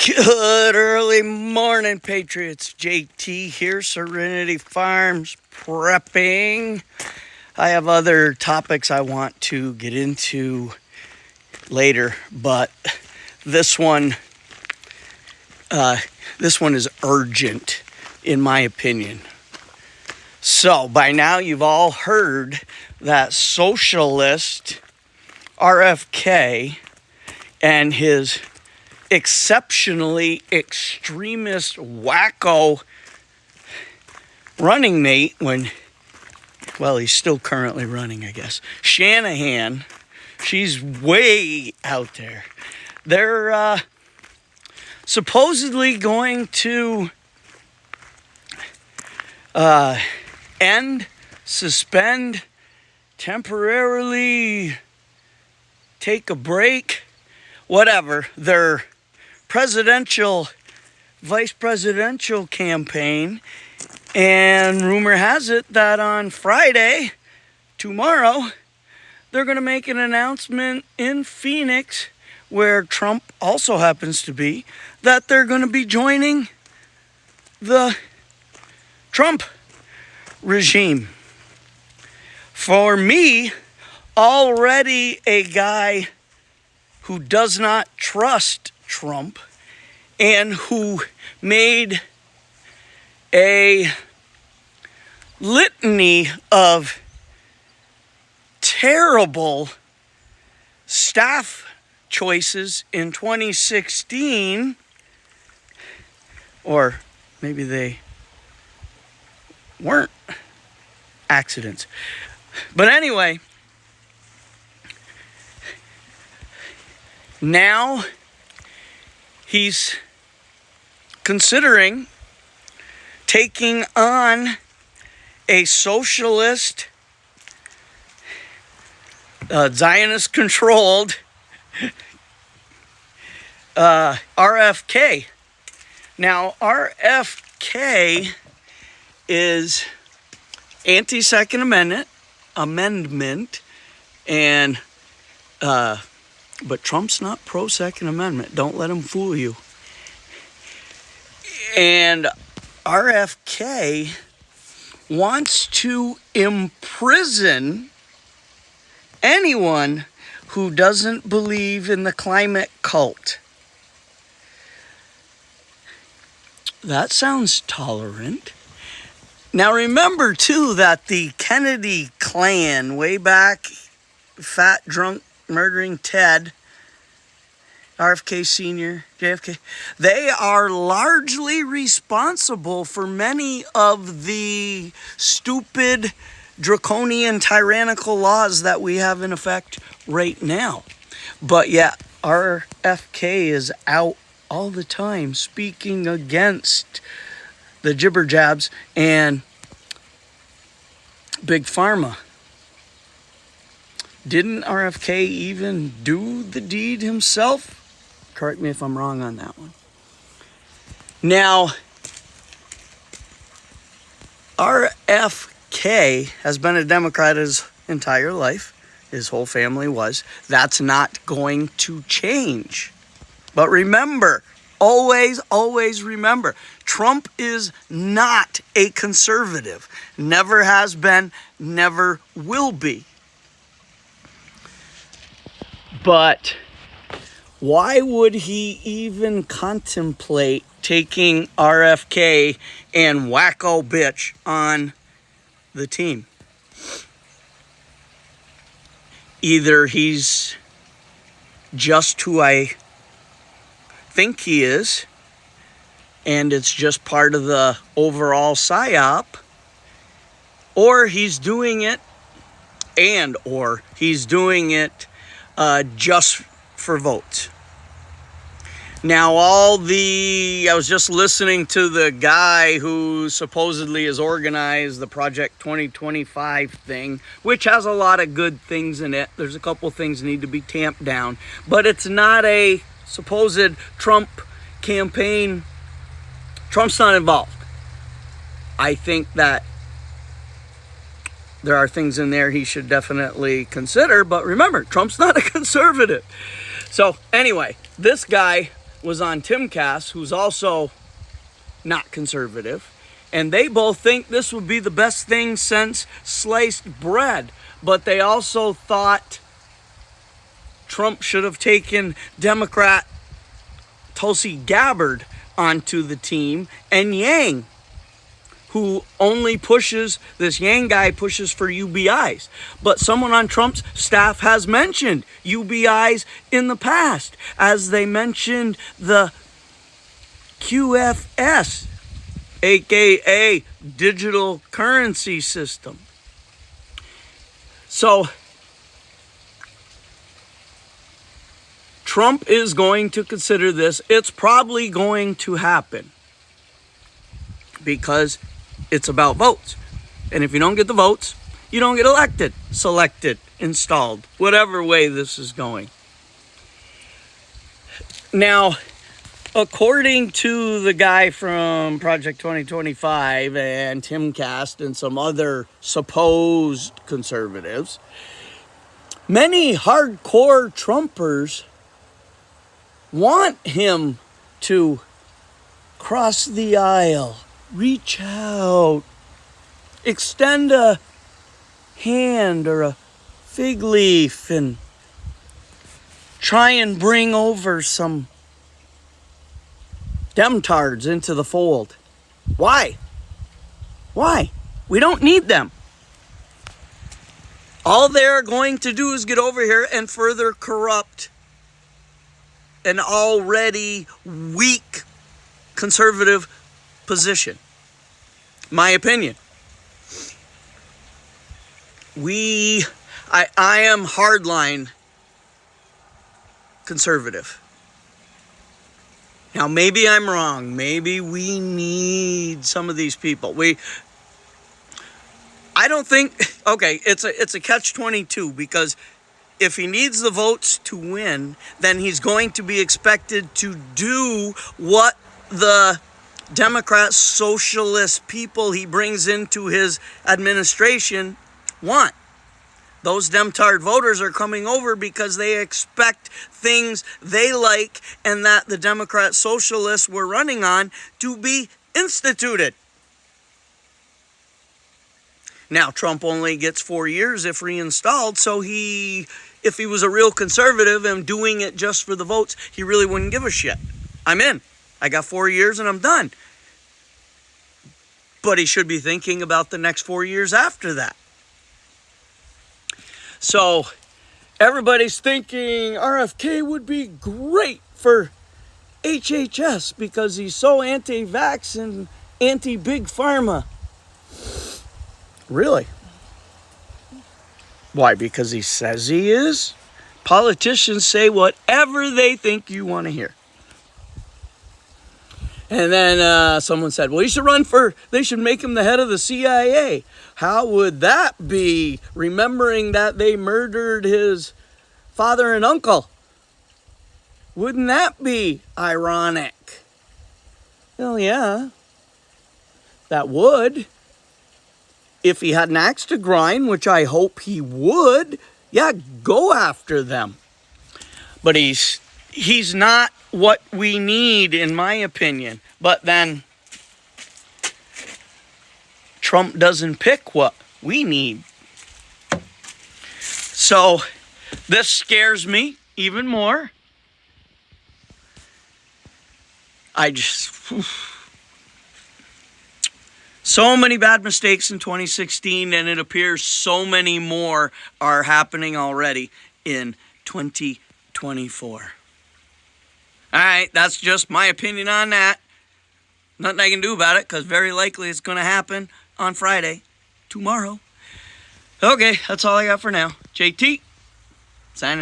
Good early morning, Patriots. JT here, Serenity Farms prepping. I have other topics I want to get into later, but this one is urgent, in my opinion. So by now you've all heard that socialist RFK and his exceptionally extremist wacko running mate, he's still currently running, I guess, Shanahan, she's way out there. They're supposedly going to suspend, temporarily take a break, whatever, their vice presidential campaign. And rumor has it that on Friday, tomorrow, they're going to make an announcement in Phoenix, where Trump also happens to be, that they're going to be joining the Trump regime. For me, already a guy who does not trust Trump and who made a litany of terrible staff choices in 2016, or maybe they weren't accidents. But anyway, now he's considering taking on a socialist, Zionist-controlled RFK. Now, RFK is anti-Second Amendment, and but Trump's not pro-Second Amendment. Don't let him fool you. And RFK wants to imprison anyone who doesn't believe in the climate cult. That sounds tolerant. Now remember, too, that the Kennedy clan, way back, fat, drunk, murdering Ted, RFK Sr., JFK, they are largely responsible for many of the stupid, draconian, tyrannical laws that we have in effect right now. But yeah, RFK is out all the time speaking against the jibber jabs and Big Pharma. Didn't RFK even do the deed himself? Correct me if I'm wrong on that one. Now, RFK has been a Democrat his entire life. His whole family was. That's not going to change. But remember, always remember, Trump is not a conservative. Never has been, never will be. But why would he even contemplate taking RFK and wacko bitch on the team? Either he's just who I think he is, and it's just part of the overall psyop, or he's doing it just for votes. Now, I was just listening to the guy who supposedly has organized the Project 2025 thing, which has a lot of good things in it. There's a couple things need to be tamped down, but it's not a supposed Trump campaign. Trump's not involved. I think that there are things in there he should definitely consider, but remember, Trump's not a conservative. So anyway, this guy was on Timcast, who's also not conservative, and they both think this would be the best thing since sliced bread. But they also thought Trump should have taken Democrat Tulsi Gabbard onto the team, and Yang, who only pushes, this Yang guy pushes for UBIs. But someone on Trump's staff has mentioned UBIs in the past, as they mentioned the QFS, aka digital currency system. So Trump is going to consider this. It's probably going to happen because it's about votes. And if you don't get the votes, you don't get elected, selected, installed, whatever way this is going. Now, according to the guy from Project 2025 and Timcast and some other supposed conservatives, many hardcore Trumpers want him to cross the aisle, reach out, extend a hand or a fig leaf and try and bring over some Demtards into the fold. Why? Why? We don't need them. All they're going to do is get over here and further corrupt an already weak conservative position. My opinion. I am hardline conservative. Now, maybe I'm wrong. Maybe we need some of these people. I don't think, okay, it's a catch-22, because if he needs the votes to win, then he's going to be expected to do what the Democrat socialist people he brings into his administration want. Those Demtard voters are coming over because they expect things they like and that the Democrat socialists were running on to be instituted. Now, Trump only gets 4 years if reinstalled, so if he was a real conservative and doing it just for the votes, he really wouldn't give a shit. I'm in. I got 4 years and I'm done. But he should be thinking about the next 4 years after that. So, everybody's thinking RFK would be great for HHS because he's so anti-vax and anti-big pharma. Really? Why? Because he says he is? Politicians say whatever they think you want to hear. And then someone said, well, they should make him the head of the CIA. How would that be, remembering that they murdered his father and uncle? Wouldn't that be ironic? Well, yeah, that would. If he had an axe to grind, which I hope he would, yeah, go after them. But he's not what we need, in my opinion. But then Trump doesn't pick what we need. So this scares me even more. So many bad mistakes in 2016, and it appears so many more are happening already in 2024. All right, that's just my opinion on that. Nothing I can do about it, because very likely it's going to happen on Friday, tomorrow. Okay, that's all I got for now. JT, signing.